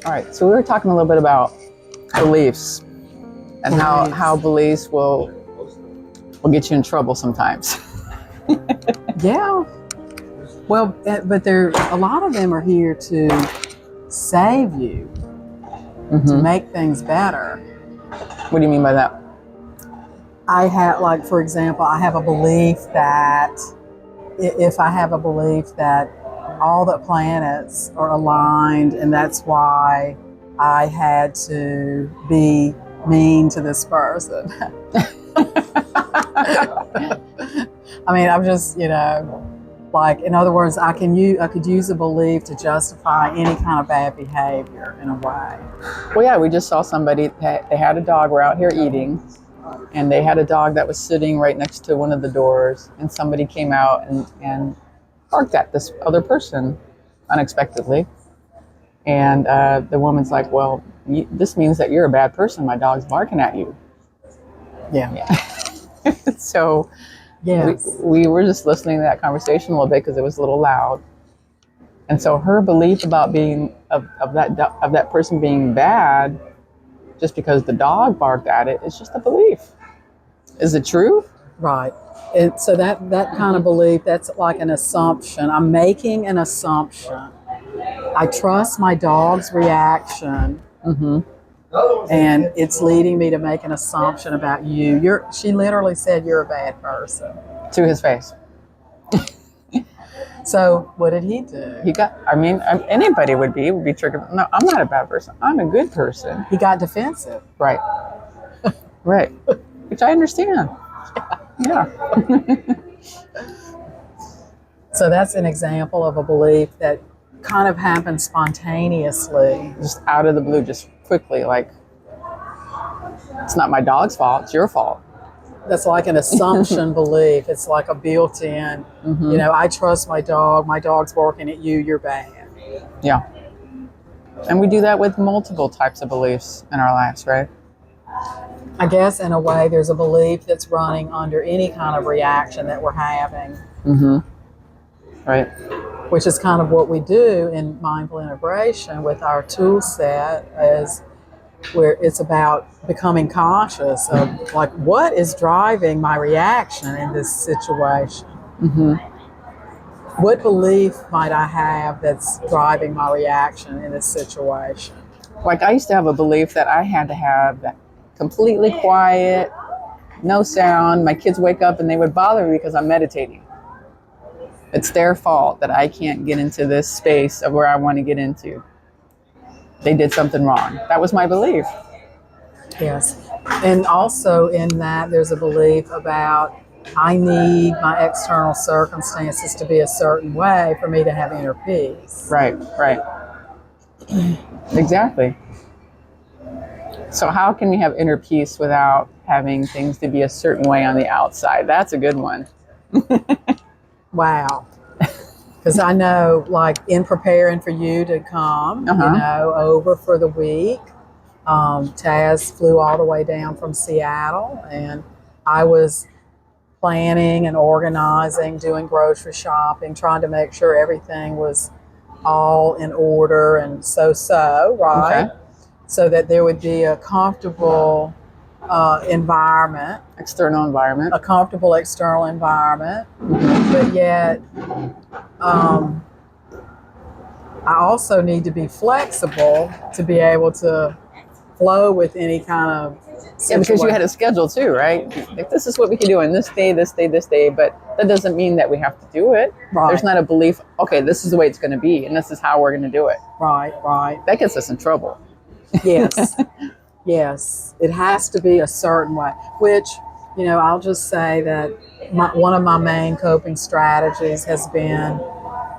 All right, so we were talking a little bit about beliefs and how beliefs will get you in trouble sometimes. Yeah. Well, but a lot of them are here to save you, to make things better. What do you mean by that? I have, like, for example, I have a belief that if I have a belief that all the planets are aligned and that's why I had to be mean to this person. I mean, I'm just, like, in other words, I could use a belief to justify any kind of bad behavior in a way. Well, yeah, we just saw somebody, they had a dog, we're out here eating, and they had a dog that was sitting right next to one of the doors, and somebody came out and barked at this other person unexpectedly. And the woman's like, well, this means that you're a bad person. My dog's barking at you. Yeah. So yes. we were just listening to that conversation a little bit because it was a little loud. And so her belief about being of that person being bad just because the dog barked at it is just a belief. Is it true? Right. And so that kind of belief, that's like an assumption. I'm making an assumption. I trust my dog's reaction, and it's leading me to make an assumption about you. She literally said you're a bad person. To his face. So what did he do? Anybody would be triggered. No, I'm not a bad person. I'm a good person. He got defensive. Right. Right. Which I understand. Yeah. So that's an example of a belief that kind of happens spontaneously. Just out of the blue, just quickly, like, it's not my dog's fault, it's your fault. That's like an assumption belief. It's like a built-in, I trust my dog's barking at you, you're bad. Yeah. And we do that with multiple types of beliefs in our lives, right? I guess in a way there's a belief that's running under any kind of reaction that we're having. Right. Which is kind of what we do in mindful integration with our tool set, is where it's about becoming conscious of, like, what is driving my reaction in this situation? What belief might I have that's driving my reaction in this situation? Like, I used to have a belief that I had to have that completely quiet, no sound. My kids wake up and they would bother me because I'm meditating. It's their fault that I can't get into this space of where I want to get into. They did something wrong. That was my belief. Yes. And also in that, there's a belief about, I need my external circumstances to be a certain way for me to have inner peace. Right. Exactly. So how can we have inner peace without having things to be a certain way on the outside? That's a good one. Wow. Because I know, like, in preparing for you to come, over for the week, Taz flew all the way down from Seattle, and I was planning and organizing, doing grocery shopping, trying to make sure everything was all in order and right? Okay. So that there would be a comfortable environment. External environment. A comfortable external environment. But yet, I also need to be flexible to be able to flow with any kind of situation. Yeah, because you had a schedule too, right? Like, this is what we can do on this day, but that doesn't mean that we have to do it. Right. There's not a belief, okay, this is the way it's going to be, and this is how we're going to do it. Right. That gets us in trouble. Yes. Yes. It has to be a certain way, which, I'll just say that one of my main coping strategies has been,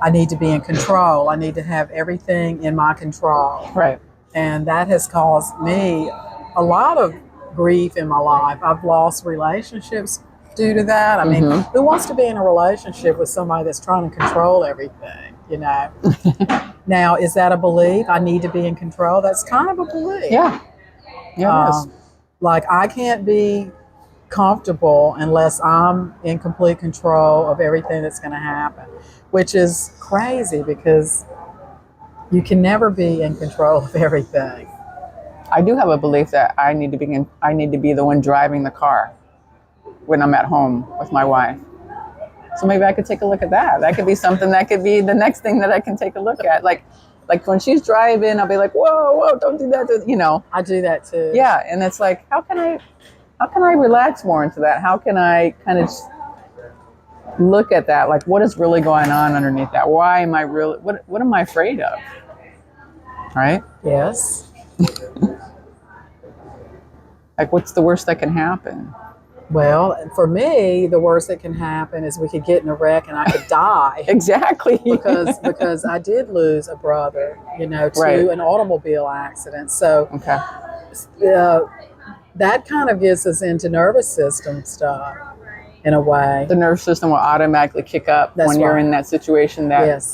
I need to be in control. I need to have everything in my control. Right. And that has caused me a lot of grief in my life. I've lost relationships due to that. I mean, who wants to be in a relationship with somebody that's trying to control everything, Now, is that a belief? I need to be in control? That's kind of a belief. Yeah, it is. Like, I can't be comfortable unless I'm in complete control of everything that's going to happen, which is crazy because You can never be in control of everything. I do have a belief that I need to be the one driving the car when I'm at home with my wife. So maybe I could take a look at that. That could be something that could be the next thing that I can take a look at. Like when she's driving, I'll be like, whoa, don't do that. You know. I do that too. Yeah, and it's like, how can I relax more into that? How can I kind of look at that? Like, what is really going on underneath that? Why am I really? What am I afraid of? Right? Yes. Like, what's the worst that can happen? Well, for me, the worst that can happen is we could get in a wreck and I could die. Exactly. because I did lose a brother, to Right. an automobile accident. So Okay. That kind of gets us into nervous system stuff in a way. The nervous system will automatically kick up That's when you're right. in that situation that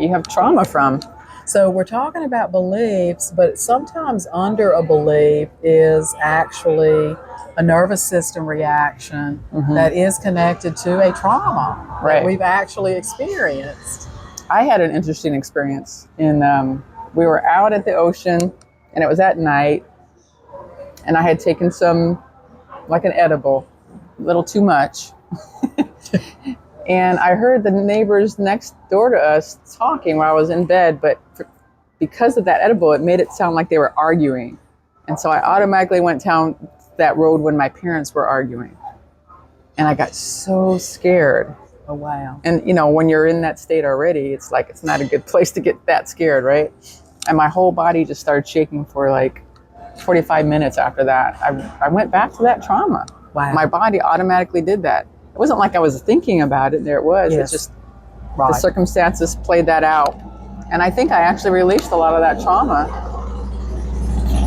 you have trauma from. So we're talking about beliefs, but sometimes under a belief is actually a nervous system reaction that is connected to a trauma that we've actually experienced. I had an interesting experience we were out at the ocean and it was at night and I had taken like an edible, a little too much. And I heard the neighbors next door to us talking while I was in bed, but because of that edible, it made it sound like they were arguing. And so I automatically went down that road when my parents were arguing. And I got so scared. Oh, wow. And, when you're in that state already, it's like, it's not a good place to get that scared, right? And my whole body just started shaking for like 45 minutes after that. I went back to that trauma. Wow. My body automatically did that. It wasn't like I was thinking about it. There it was. Yes. It's just the circumstances played that out. And I think I actually released a lot of that trauma.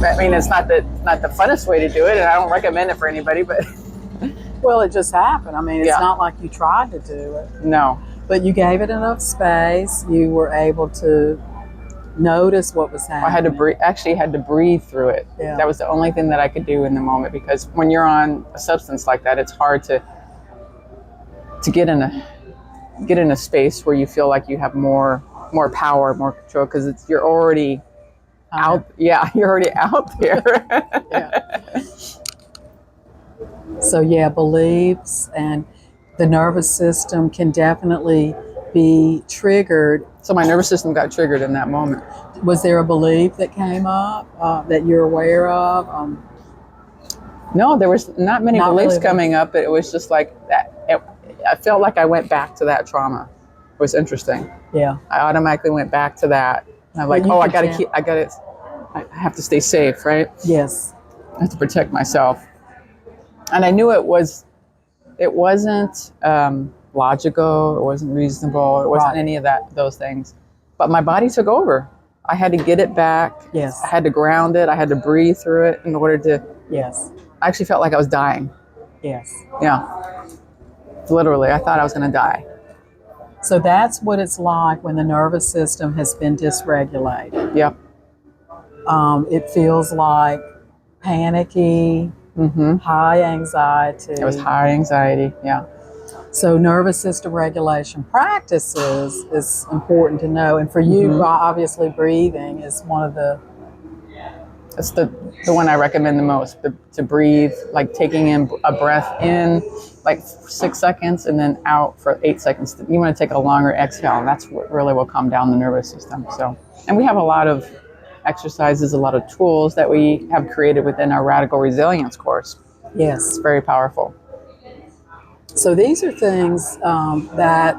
I mean, it's not the funnest way to do it, and I don't recommend it for anybody, but... Well, it just happened. I mean, it's not like you tried to do it. No. But you gave it enough space. You were able to notice what was happening. I had to breathe through it. Yeah. That was the only thing that I could do in the moment, because when you're on a substance like that, it's hard to get in a space where you feel like you have more power, more control, because you're already out. Yeah, you're already out there. Yeah. So beliefs and the nervous system can definitely be triggered. So my nervous system got triggered in that moment. Was there a belief that came up that you're aware of? No, there was not many beliefs coming up, but it was just like that. I felt like I went back to that trauma. It was interesting. Yeah. I automatically went back to that. And I'm like, I have to stay safe, right? Yes. I have to protect myself. And I knew it wasn't logical, it wasn't reasonable, it wasn't any of those things. But my body took over. I had to get it back. Yes. I had to ground it. I had to breathe through it in order to... Yes. I actually felt like I was dying. Yes. Yeah. Literally, I thought I was going to die. So that's what it's like when the nervous system has been dysregulated. Yep. It feels like panicky, high anxiety. It was high anxiety, yeah. So nervous system regulation practices is important to know. And for you, obviously breathing is one of the... It's the one I recommend the most, to breathe, like taking in a breath in like 6 seconds and then out for 8 seconds. You want to take a longer exhale, and that's what really will calm down the nervous system. So, and we have a lot of exercises, a lot of tools that we have created within our Radical Resilience course. Yes. It's very powerful. So these are things that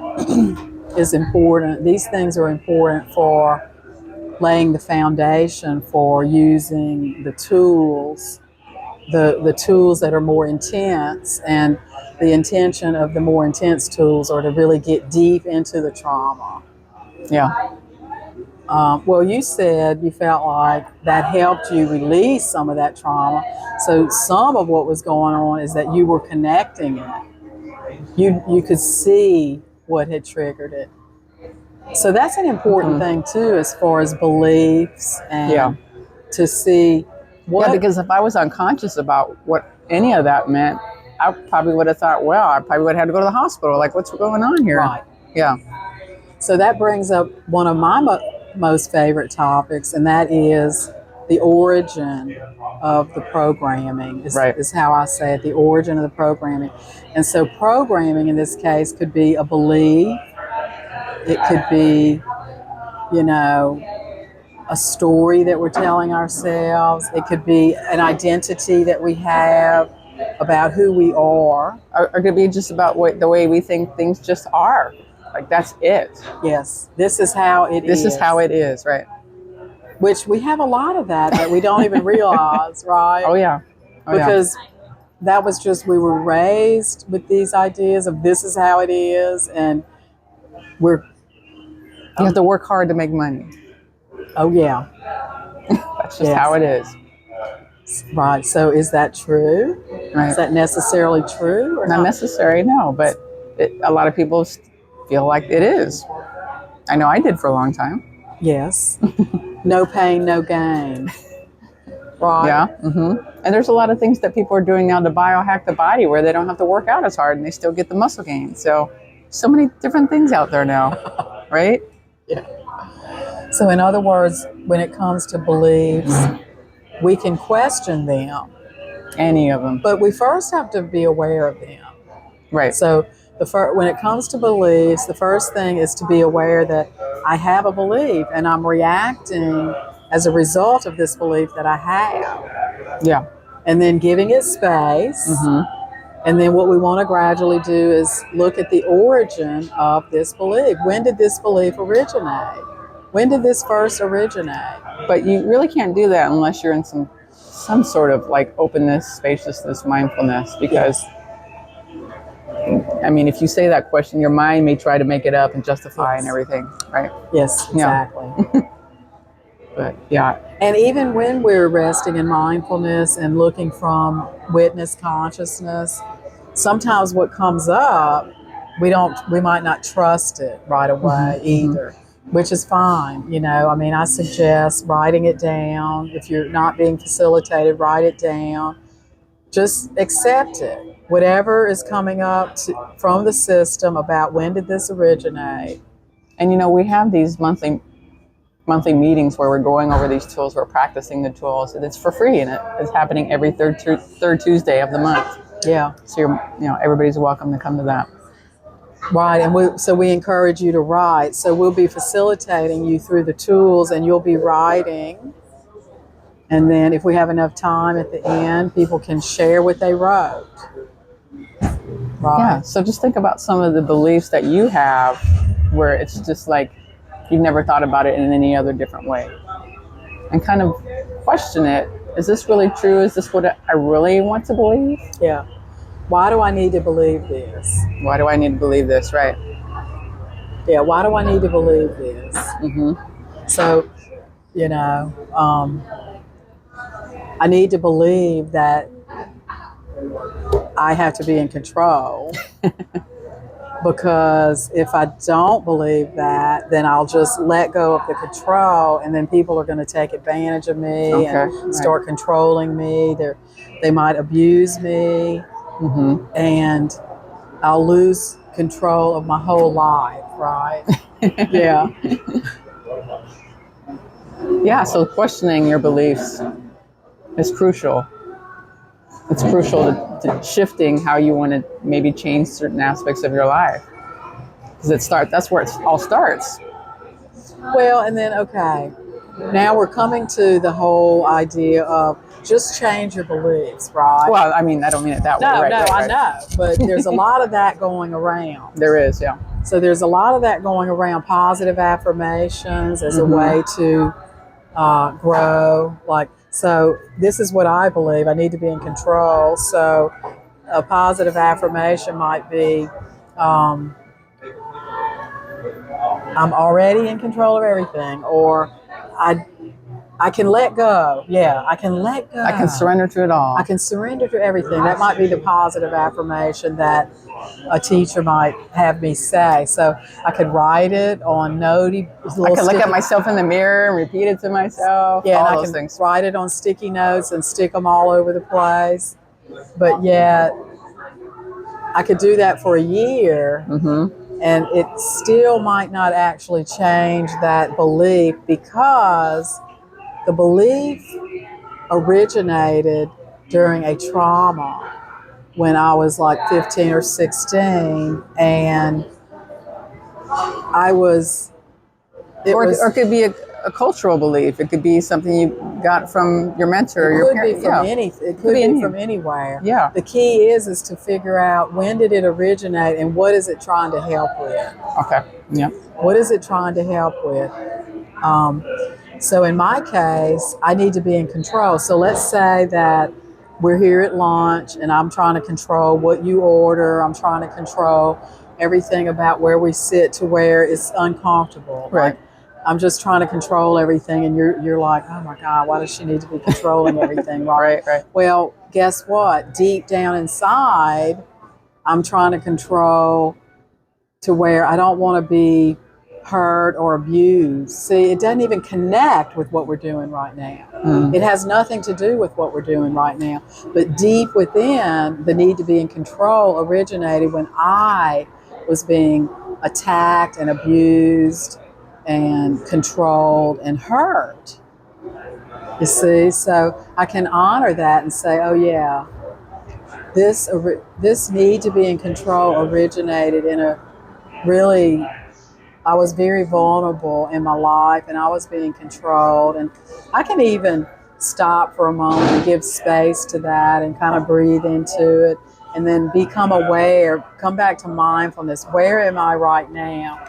is important. These things are important for laying the foundation for using the tools, the tools that are more intense. And the intention of the more intense tools are to really get deep into the trauma. Yeah. Well, you said you felt like that helped you release some of that trauma. So some of what was going on is that you were connecting it. You could see what had triggered it. So that's an important thing too, as far as beliefs and to see what... Yeah, because if I was unconscious about what any of that meant, I probably would have thought, well, I probably would have had to go to the hospital. Like, what's going on here? Right. Yeah. So that brings up one of my most favorite topics, and that is the origin of the programming, Right. is how I say it, the origin of the programming. And so programming in this case could be a belief, it could be, you know, a story that we're telling ourselves, it could be an identity that we have about who we are. Or it could be just about the way we think things just are. Like, that's it. Yes, this is how it is. This is how it is, right? Which we have a lot of that we don't even realize, right? Oh, yeah. Because that was just, we were raised with these ideas of this is how it is, and you have to work hard to make money. Oh, yeah. That's just how it is. Right. So is that true? Right. Is that necessarily true or not? Not necessary, no. But a lot of people feel like it is. I know I did for a long time. Yes. No pain, no gain. Right. Yeah. Mm-hmm. And there's a lot of things that people are doing now to biohack the body where they don't have to work out as hard and they still get the muscle gain. So many different things out there now, right? Yeah. So in other words, when it comes to beliefs, we can question them. Any of them. But we first have to be aware of them. Right. So when it comes to beliefs, the first thing is to be aware that I have a belief and I'm reacting as a result of this belief that I have. Yeah. And then giving it space. Mm-hmm. And then what we want to gradually do is look at the origin of this belief. When did this belief originate? When did this first originate? But you really can't do that unless you're in some sort of like openness, spaciousness, mindfulness, because I mean, if you say that question, your mind may try to make it up and justify and everything, right? Yes, exactly. Yeah. But yeah. And even when we're resting in mindfulness and looking from witness consciousness, sometimes what comes up, we might not trust it right away either, which is fine. You know, I mean, I suggest writing it down. If you're not being facilitated, write it down. Just accept it. Whatever is coming up from the system about when did this originate. And you know, we have these monthly meetings where we're going over these tools, we're practicing the tools, and it's for free, and it's happening every third Tuesday of the month. Yeah. So everybody's welcome to come to that. Right, and we encourage you to write. So we'll be facilitating you through the tools, and you'll be writing. And then if we have enough time at the end, people can share what they wrote. Right. Yeah, so just think about some of the beliefs that you have where it's just like you've never thought about it in any other different way. And kind of question it. Is this really true? Is this what I really want to believe? Yeah. Why do I need to believe this? Why do I need to believe this? Right. Yeah, why do I need to believe this? Mm-hmm. So, I need to believe that I have to be in control. Because if I don't believe that, then I'll just let go of the control, and then people are going to take advantage of me and start controlling me. They might abuse me, and I'll lose control of my whole life, right? Yeah. Yeah, so questioning your beliefs is crucial. It's crucial to shifting how you want to maybe change certain aspects of your life. Because that's where it all starts. Well, and then, now we're coming to the whole idea of just change your beliefs, right? Well, I mean, I don't mean it that way. No, right, I know. But there's a lot of that going around. There is, yeah. So there's a lot of that going around, positive affirmations as a way to grow. So this is what I believe. I need to be in control. So a positive affirmation might be, I'm already in control of everything, or I can let go. Yeah, I can let go. I can surrender to it all. I can surrender to everything. That might be the positive affirmation that a teacher might have me say. So I could write it on notey. I could look at myself in the mirror and repeat it to myself. Yeah, all and those I can things. write it on sticky notes and stick them all over the place. But yet, I could do that for a year, And it still might not actually change that belief, because the belief originated during a trauma when I was like 15 or 16, and or it could be a cultural belief. It could be something you got from your mentor, or your parent. It could be from anywhere. Yeah. The key is to figure out, when did it originate and what is it trying to help with? Okay. Yeah. What is it trying to help with? So in my case, I need to be in control. So let's say that we're here at lunch and I'm trying to control what you order. I'm trying to control everything about where we sit to where it's uncomfortable. Right. Like, I'm just trying to control everything, and you're like, oh my God, why does she need to be controlling everything? Right. Well, guess what? Deep down inside, I'm trying to control to where I don't want to be hurt or abused. See, it doesn't even connect with what we're doing right now. It has nothing to do with what we're doing right now. But deep within, the need to be in control originated when I was being attacked and abused and controlled and hurt. You see, so I can honor that and say, oh yeah, this need to be in control originated in a really, I was very vulnerable in my life and I was being controlled. And I can even stop for a moment and give space to that and kind of breathe into it, and then become aware, come back to mindfulness. Where am I right now?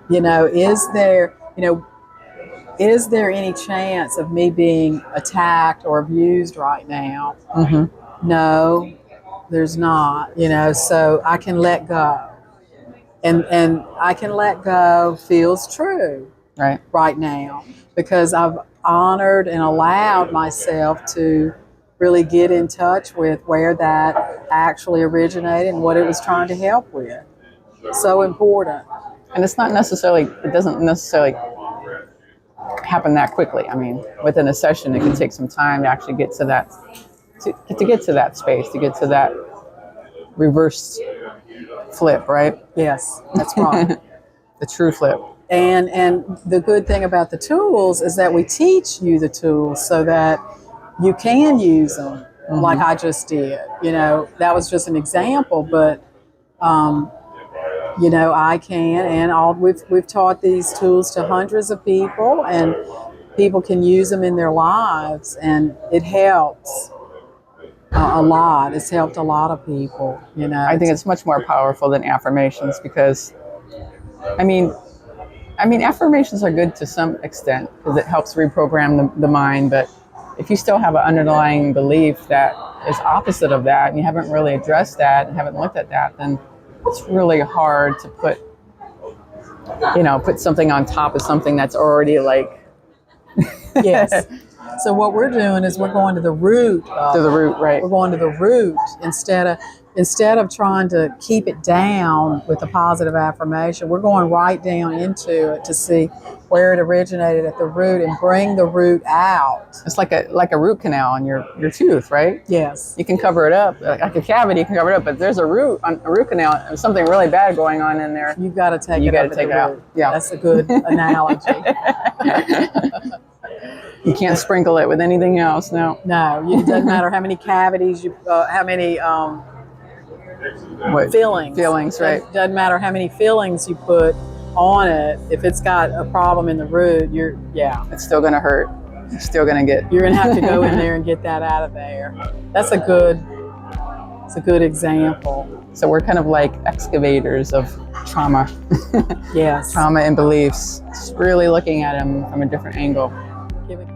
Is there any chance of me being attacked or abused right now? Mm-hmm. No, there's not, so I can let go. And I can let go feels true right now, because I've honored and allowed myself to really get in touch with where that actually originated and what it was trying to help with. So important. And it doesn't necessarily happen that quickly. I mean, within a session, it can take some time to actually get to that, to get to that space, to get to that reverse flip, right? Yes, that's right. The true flip. And the good thing about the tools is that we teach you the tools so that you can use them, like I just did. That was just an example, but I can, and we've taught these tools to hundreds of people, and people can use them in their lives, and it helps a lot. It's helped a lot of people. I think it's much more powerful than affirmations, because I mean, affirmations are good to some extent because it helps reprogram the mind. But if you still have an underlying belief that is opposite of that, and you haven't really addressed that and haven't looked at that, then it's really hard to put something on top of something that's already like. Yes. So what we're doing is we're going to the root. Right. We're going to the root instead of trying to keep it down with a positive affirmation. We're going right down into it to see where it originated at the root and bring the root out. It's like a root canal on your tooth, right? Yes. You can cover it up, like a cavity. You can cover it up, but there's a root canal. There's something really bad going on in there. You've got to take it out. Yeah, that's a good analogy. You can't sprinkle it with anything else. No. It doesn't matter how many cavities how many fillings. Fillings, right? Doesn't matter how many fillings you put on it. If it's got a problem in the root, it's still going to hurt. You're still going to you're going to have to go in there and get that out of there. It's a good example. So we're kind of like excavators of trauma. Yes. Trauma and beliefs. Just really looking at them from a different angle. Give it